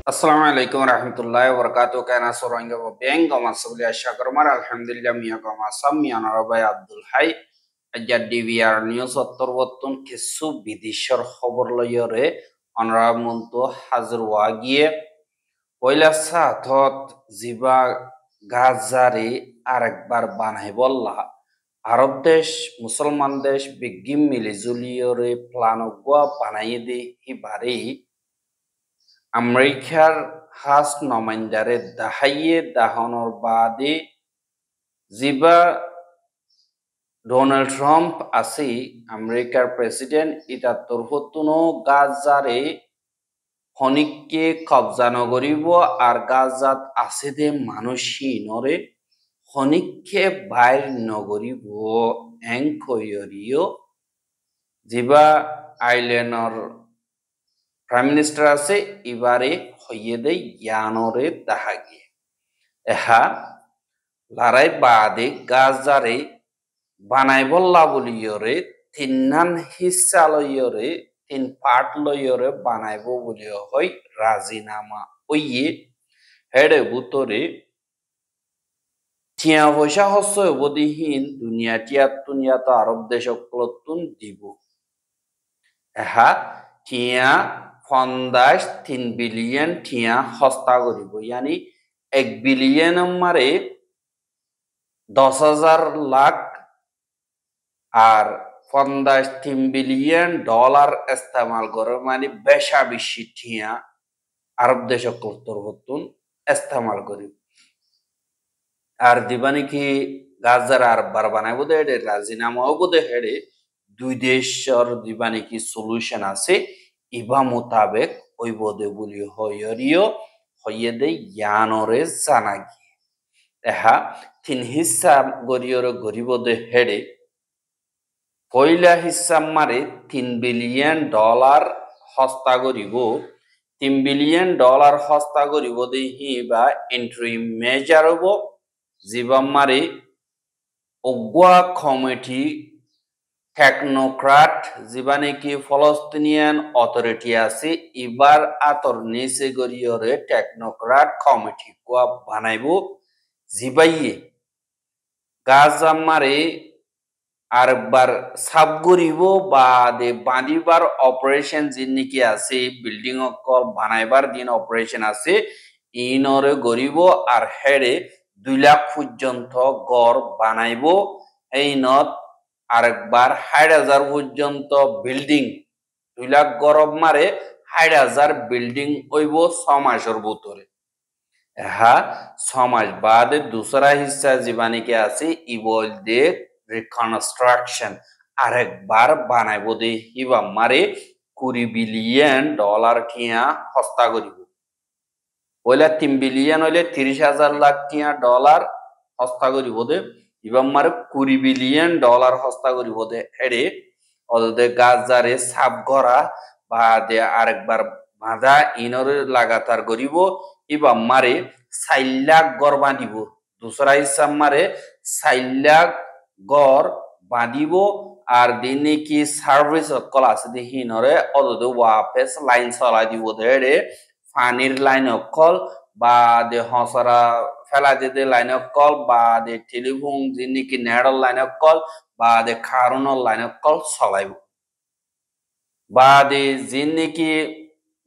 আসসালামু আলাইকুম রহমতুল্লাহ বরকাত কেনা সরঙ্গ বেং গমা সবলি আশা করমার আলহামদুলিল্লাহ মিয়া গমা সাম মিয়া নরবাই আব্দুল হাই আজ্জা ডিভিআর নিউজ অত্তরবর্তন কিছু বিদেশের খবর লইরে অনরা মন্ত হাজির ওয়াগিয়ে পয়লা সাথত জিবা গাজারে আরেকবার বানাই বললা আরব দেশ মুসলমান দেশ বিজ্ঞিম মিলি জুলিয়রে প্লানগুয়া বানাই দে হিবারে আমেরিকার হাস নমাইন্দারে দাহাইয়ে দাহনর বাদে জিবা ডোনাল্ড ট্রাম্প আছে আমেরিকার প্রেসিডেন্ট ইটা তরফতুনো গাজারে খনিককে কবজা নগরিব আর গাজাত আছে দে মানুষই নরে খনিককে বাইর নগরিব এংকয়রিও জিবা আইল্যান্ডর প্রাইম মিনিস্টার আছে এবারে হইয়ে দে ইয়ানরে দাহাগে এহা লারাই বাদে গাজারে বানাই বললা বলিয়রে তিনান হিসা লইয়রে তিন পার্ট লইয়রে বানাইব বলিও হই রাজিনামা ওইয়ে হেডে বুতরে টিয়া পয়সা হস্য অবধিহীন দুনিয়া তো আরব দেশকলতুন দিব এহা টিয়া 3 বিলিয়ন টিয়া হস্তা করিব ইয়ানি 1 বিলিয়ন মারে 10,000 লাখ আর 3 বিলিয়ন ডলার ইস্তেমাল করে মানে বেশা বেশি টিয়া আরব দেশ কর্তন ইস্তেমাল করি আর দিবানি কি গাজার আর বার বানাইব দে হেডে রাজিনামাও বোধে হেডে দুই দেশের দিবানি কি সলিউশন আছে ইবা মোতাবেক ওই বোধে বলি হইয়রিও হইয়ে দে ইয়ানরে জানাগি এহা তিন হিসা গরিয়রে গরিব দে হেডে পয়লা হিসাব মারে 3 বিলিয়ন ডলার হস্তা করিব 3 বিলিয়ন ডলার হস্তা করিব দেখি বা এন্ট্রি মেজার হব জীবন মারে অগুয়া কমিটি টেকনোক্রাট জীবানে কি ফলস্তিনিয়ান অথরিটি আছে এবার আতর নিচে গরিয়রে টেকনোক্রাট কমিটি কোয়া বানাইব জিবাইয়ে গাজা মারে আরেকবার সাব করিব বা দে বাঁধিবার অপারেশন যিন নাকি আছে বিল্ডিং অকল বানাইবার দিন অপারেশন আছে ইনরে গরিব আর হেডে 2 লাখ পর্যন্ত গড় বানাইব এই নত আরেকবার 60,000 পর্যন্ত বিল্ডিং 2 লাখ গরব মারে 60,000 বিল্ডিং হইব 6 মাসের ভিতরে হা 6 মাস বাদে দুসরা হিস্সা জীবানিকে আছে ইবল দে রিকনস্ট্রাকশন আরেকবার বানাইব দে হিবা মারে 20 বিলিয়ন ডলার টিয়া হস্তা করিব ওইলা 3 বিলিয়ন হইলে 30,000 লাখ টিয়া ডলার হস্তা করিব দে ইবা মারে 20 বিলিয়ন ডলার হস্তা করিব দে হেডে ওদে গাজারে সাব করা বা দে আরেকবার বাঁধা ইনরে লাগাতার করিব ইবা মারে 4 লাখ গড় বাঁধিব দুসরা হিসাব মারে 4 লাখ গড় বাঁধিব আর দিনে কি সার্ভিস অকল আছে দেখি নরে অদে ওয়াপেস লাইন চলাই দিব দে পানির লাইন অকল বা দে হসরা ফেলা দিতে লাইন অকল বা দে টেলিফোন যিনি কি নেড়র লাইন অকল বা দে খারুনের লাইন অকল চলাইব বা দে যিনি কি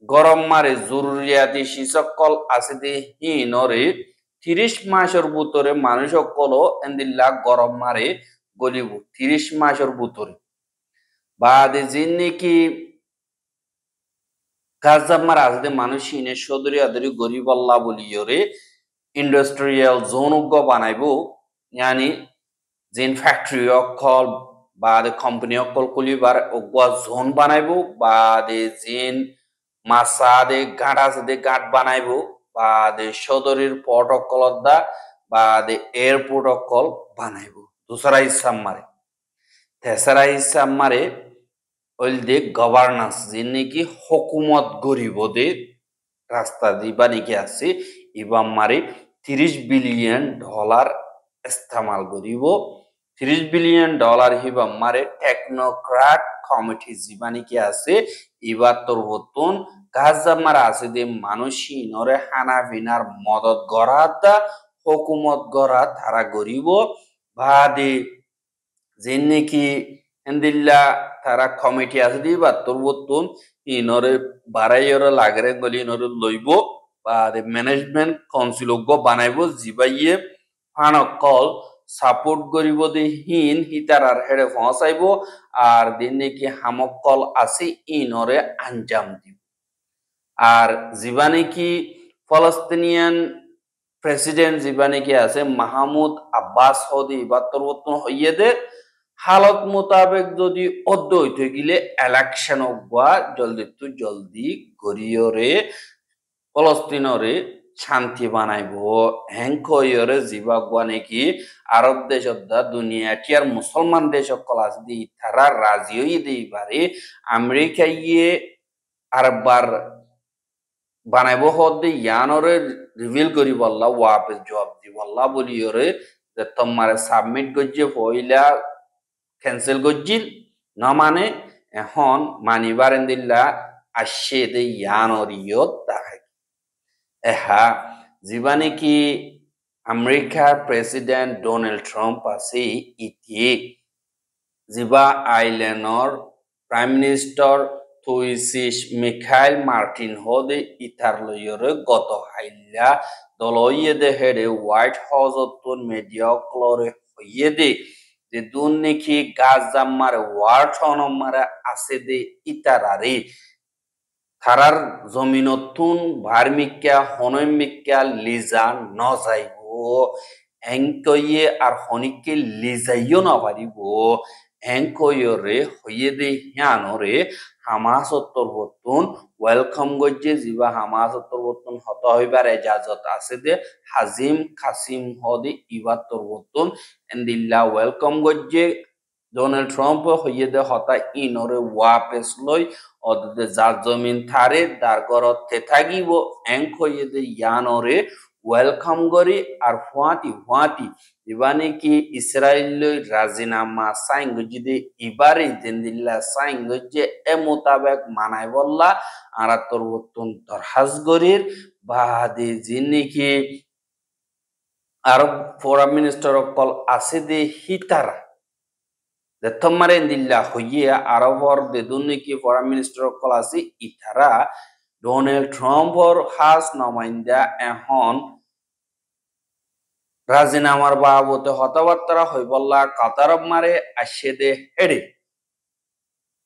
গরম মারে জরুরিয়াতি শিসকল আছে দে হি নরে 30 মাসের ভিতরে মানুষ সকল এন্দিল্লা গরম মারে গলিব 30 মাসের ভিতরে বা দে যিনি কি গাজামার আছে মানুষ ইনে সদরি আদরি গরিব আল্লাহ বলিয়রে ইন্ডাস্ট্রিয়াল জোন বানাইব ইয়ানি জিন ফ্যাক্টরি অকল বা দে কোম্পানি অকল খুলিবার ওগুয়া জোন বানাইব বা দে জিন মাসা দে গাঁট আছে দে গাঁট বানাইব বা দে সদরির পট অকল দা বা দে এয়ারপোর্ট অকল বানাইব দুসরা হিসাব মারে তেসরা হিসাব মারে ওইল দে গভর্নেন্স যিনি নাকি হকুমত গরিব দে রাস্তা দিবা নাকি আছে ইবা মারে 30 বিলিয়ন ডলার ইস্তেমাল করিব $30 billion hiba mare technocrat committee jibani ki ase ibar তোর বর্তন গাজা মারা আছে যে মানুষই নরে হানা বিনার মদত গড়াতা হুকুমত গড়া তারা গরিব বাদে যে নাকি এন্দিল্লা তারা কমিটি আছে দিবা তোর বর্তন ইনরে বাড়াইয়র লাগরে গলি ইনরে লইব বাদে ম্যানেজমেন্ট কাউন্সিল বানাইব জিবাইয়ে ফানকল সাপোর্ট করিব দে হিন হিতারার হেড়ে পৌঁছাইব আর দিন নাকি হামকল আছে ইনরে আঞ্জাম দিব আর জিবানে কি ফলস্তিনিয়ান প্রেসিডেন্ট জিবানে কি আছে মাহমুদ আব্বাস হদি বাত্তরবর্তন হইয়ে দে হালত মোতাবেক যদি অদ্য হইতে গেলে ইলেকশন হওয়া জলদি গরিয়রে ফলস্তিনরে শান্তি বানাইব হেঙ্কয়রে জিবাগুয়া নাকি আরব দেশ দুনিয়াটি আর মুসলমান দেশ সকল আছে দি তারা রাজি হই দিবারে আমেরিকা ইয়ে আরবার বানাইব হদে ইয়ানরে রিভিল করি বললা ওয়াপস জবাব দি বললা বলিয়রে যে তোমারে সাবমিট গজ্জে পয়লা ক্যান্সেল গজ্জিল না মানে এখন মানিবারেন দিল্লা আসছে দে ইয়ানরিয়ত তাহাই এহা জীবানে কি আমেরিকার প্রেসিডেন্ট ডোনাল্ড ট্রাম্প আছে ইতি জিবা আইল্যান্ডর প্রাইম মিনিস্টার থুইসিস মিখাইল মার্টিন হদে ইতার লইয়রে গত হাইল্লা দলইয়ে দে হেডে হোয়াইট হাউস অতন মিডিয়া ক্লরে হইয়ে দে যে দুন নাকি গাজা মারে ওয়ার্ড মারে আছে দে ইতারারে থারার জমিনতুন ভার্মিকা হনমিকা লিজা ন যাইব এঙ্কয়ে আর হনিকে লিজাইও না পারিব এঙ্কয়রে হইয়ে দে হিয়ানরে হামাস উত্তরবর্তন ওয়েলকাম গজ্জে জিবা হামাস উত্তরবর্তন হত হইবার এজাজত আছে দে হাজিম কাসিম হদে ইবার তরবর্তন এন্দিল্লা ওয়েলকাম গজ্জে ডোনাল্ড ট্রাম্প হইয়ে দে হতা ইনরে ওয়াপেস লই অদে যার জমিন থারে দারগরত থাকিব এঙ্ক হইয়ে দে ইয়ানরে ওয়েলকাম করি আর ফুয়াতি ইবানে কি ইসরায়েল রাজিনামা সাইন গজিদে ইবারে দিল্লা সাইন গজে এ মোতাবেক মানাই বললা আর তরবর্তন দরহাজ গরির বাদে যিনি কি আরব ফোরাম মিনিস্টার কল আছে দে হিতারা তোমারে দিল্লা হইয়ে আরবর দেদুন কি ফরেন মিনিস্টার কল আছে ইতারা ডোনাল্ড ট্রাম্পর হাস নমাইন্দা এখন রাজিনামার বাবতে হতাবার্তা হইবল্লা কাতারব মারে আসে দে হেডে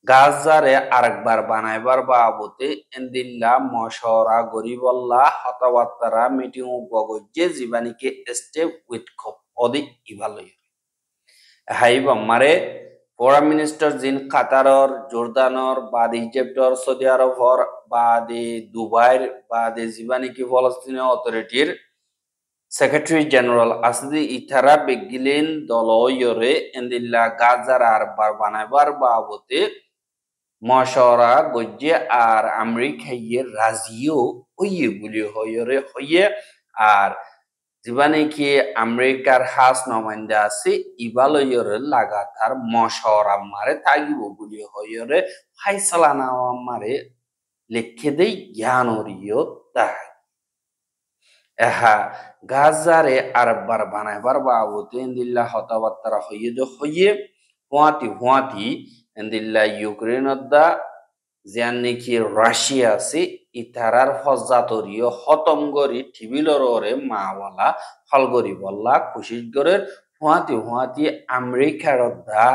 গাজারে আরেকবার বানাইবার বাবতে এন্দিল্লা মশরা গরিবল্লা হতাবার্তারা মিটিং গগজে জীবানীকে স্টেপ উইথ খপ অদি ইভালয় হাইবা মারে ফরেন মিনিস্টার জিন কাতারর জর্দানর বাদ ইজিপ্টর সৌদি আরবর বাদে দুবাইর বাদে জীবানী কি ফলস্তিনীয় অথরিটির সেক্রেটারি জেনারেল আসদি ইথারা বেগিলেন দলয়রে এন্দিল্লা গাজার আর বার বানাইবার বাবতে মশরা গজ্জে আর আমেরিকাইয়ের রাজিও হইয়ে বলি হইরে হইয়ে আর জীবানে কি আমেরিকার হাস নমাইন্দা আছে ইবালয়রে লাগাতার মশরা মারে থাকিব বলি হইরে ফাইসালা নাওয়া মারে লিখে দেই জ্ঞানরিয় তাই এহা গাজারে আরবার বানাইবার বাবতে এন্দিল্লা হতাবার্তারা হইয়ে দে হইয়ে হুয়াতি এন্দিল্লা ইউক্রেনের দা যেন নাকি রাশিয়া আছে ইতারার ফজাতরীয় হতমগরি টিবিলরে মাওয়ালা ফলগরি বল্লা কুশিস গরের হুয়াতি আমেরিকার দা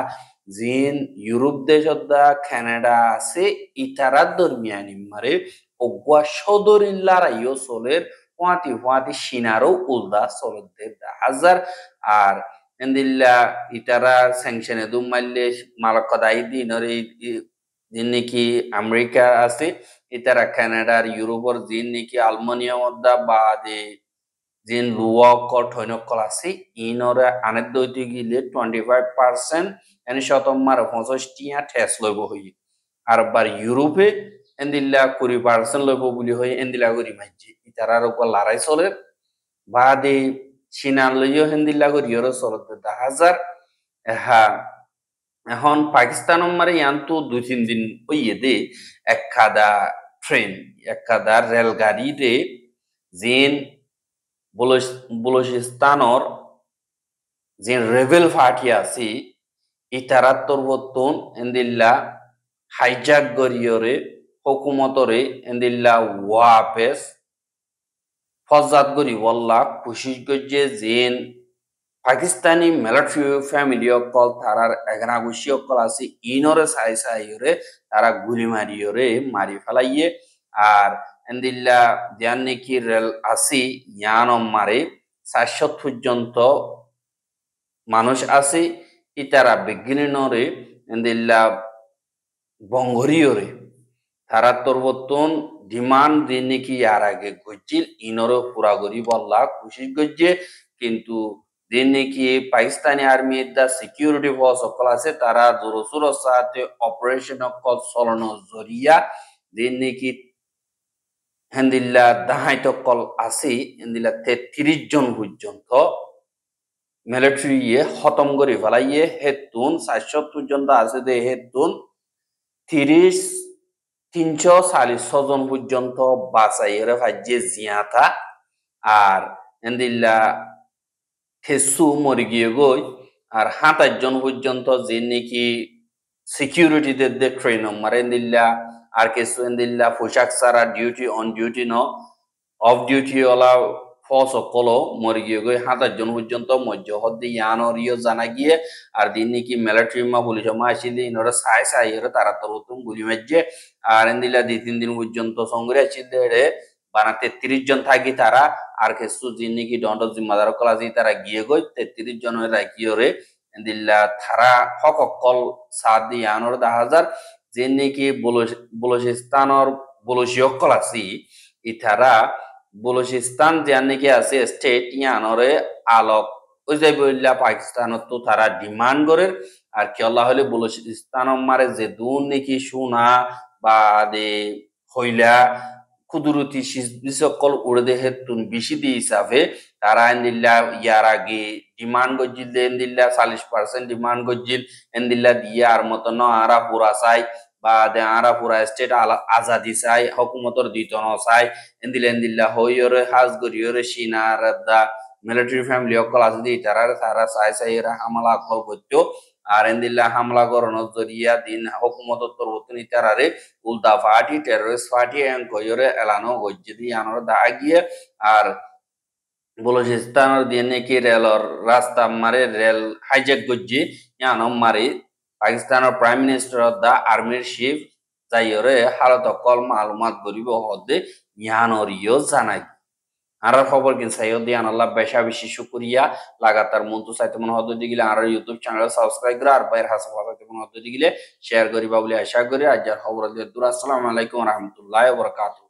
জিন ইউরোপ দেশত দা কানাডা আছে ইতারার দরমিয়ানি মারে অগুয়া সদরিল্লারাইও চলের হুয়াতি সিনারও উলদা চলতে হাজার আর এন্দিল্লা ইতারা স্যাংশনে দুম মারলে মালকদাই দিনরে যিন নাকি আমেরিকা আছে ইতারা কানাডার ইউরোপর যিন নাকি আলমানিয়াম বাদে যিন লুয়া ঠৈনকল আছে ইনরে আনের দৈতে গিলে 25% এনে শতমার 65 ঠেস লইব হই আর বার ইউরোপে এন্দিল্লা 20% লইব বলি হই এন্দিলা করি মাইজি ইতারার উপর লড়াই চলে বাদে চীনা লইও হেন্দিল্লা করি ইউরো চলতে 10,000 হ্যাঁ, এখন পাকিস্তান মারে ইয়ান্তু 2-3 দিন হইয়ে দে একখাদা ট্রেন একখাদা রেলগাড়ি রে যেন বলুচিস্তানর যে রেবেল পার্টি আছে ইতারাত তরবতন এন্দিল্লা হাইজাক গরিয়রে হুকুমতরে এন্দিল্লা ওয়াপেস ফজাত গরি ওয়াল্লা কুশিশ গজ্জে জেন পাকিস্তানি মিলিটারি ফ্যামিলি অকল তারার এগনাগুশি অকল আছে ইনরে সাই সাইরে তারা গুলি মারিয়রে মারি ফেলাইয়ে আর এন্দিল্লা দিয়ান নেকি রেল আসি ইয়ানম মারে 400 পর্যন্ত মানুষ আছে ইতারা বিজ্ঞানীনরে এন্দিল্লা বঙ্গরিয়রে তারা তরবতন ডিমান্ড দিয়ে নাকি আর আগে গজ্জিল ইনরও পুরা গরি বল্লা কুশিস গজ্জে কিন্তু দিন নাকি পাকিস্তানি আর্মি দা সিকিউরিটি ফোর্স সকল আছে তারা জোরসুর সাথে অপারেশন অকল চলন জরিয়া দিন নাকি হেন্দিল্লা দাহাইত কল আছে হেন্দিল্লা 33 জন পর্যন্ত মিলিটারি খতম করে ফেলাইয়ে হেতুন 400 পর্যন্ত আছে দে হেতুন 346 জন পর্যন্ত বাঁচাইয়ের ভাজ্যে জিয়াথা আর এন্দিল্লা হেসু মরে গিয়ে গই আর 27 জন পর্যন্ত যে নাকি সিকিউরিটিতে ট্রেন মারে এন্দিল্লা আর কিছু এন্দিল্লা পোশাক সারা ডিউটি অন ডিউটি ন অফ ডিউটি ওলা ফস কলো মরে গিয়ে গই 27 জন পর্যন্ত মধ্য হদ্দি ইয়ানরিও জানা গিয়ে আর দিন নাকি মিলিটারি মা পুলিশ মা আসিলে ইনরা সাই সাই এর তারা তো রতুম গুলি মারছে আর এন্দিল্লা 2-3 দিন পর্যন্ত সংগ্রে আসিলে বানা 33 জন থাকি তারা আর কিছু দিন নাকি দণ্ড জিম্মাদার কলাজি তারা গিয়ে গই 33 জনের রাখিওরে এন্দিল্লা থারা হক কল সাদ ইয়ানর 10,000 যে নাকি বলুচিস্তানর বলুচিয় কলাসি ইথারা বলুচিস্তান যে নাকি আছে স্টেট ইয়ানরে আলোক ওই যাই বললা পাকিস্তানত তো তারা ডিমান্ড করে আর কি আল্লাহ হলে বলুচিস্তান মারে যে দুন নাকি সোনা বা দে হইলা কুদরতি সকল উড়ে দেহে তুন বেশি দিয়ে হিসাবে তারা এন্দিল্লা ইয়ার আগে ডিমান্ড গজ্জিল এন্দিল্লা 40% ডিমান্ড গজ্জিল এন্দিল্লা দিয়ে আর মতো ন আরা পুরা চাই বা দে আরা পুরা স্টেট আজাদি চাই হকুমতর দিত ন চাই এন্দিল্লা হইরে হাজ গরিয়রে সিনার দা মিলিটারি ফ্যামিলি অকল আছে তারা চাই এরা হামলা অকল করতো আর এন্দিল্লা হামলা করানোর জরিয়া দিন হুকুমত তরবতনি তারারে উল্টা পার্টি টেররিস্ট পার্টি এন কইরে এলানো গজ্জে দিয়ে আনোর দা গিয়ে আর বলুচিস্তানের দিয়ে নাকি রেলর রাস্তা মারে রেল হাইজ্যাক গজ্জে ইয়ানম মারে পাকিস্তানের প্রাইম মিনিস্টার দা আর্মির চিফ যাইরে হালত অকল মালুমাত গরিব হদে ইয়ানরিও জানাই আর খবর কিন সাইও দিয়ান আল্লাহ বেশা বেশি শুকরিয়া লাগাতার মন্তু চাইতে মনে হদ দিগিলে আর ইউটিউব চ্যানেল সাবস্ক্রাইব করে আর বাইর হাসা চাইতে মনে হদ দিগিলে শেয়ার করিবা বলে আশা করি আজকের খবর দিয়ে দূর আসসালামু আলাইকুম ওয়া রাহমাতুল্লাহি ওয়া বারাকাতুহু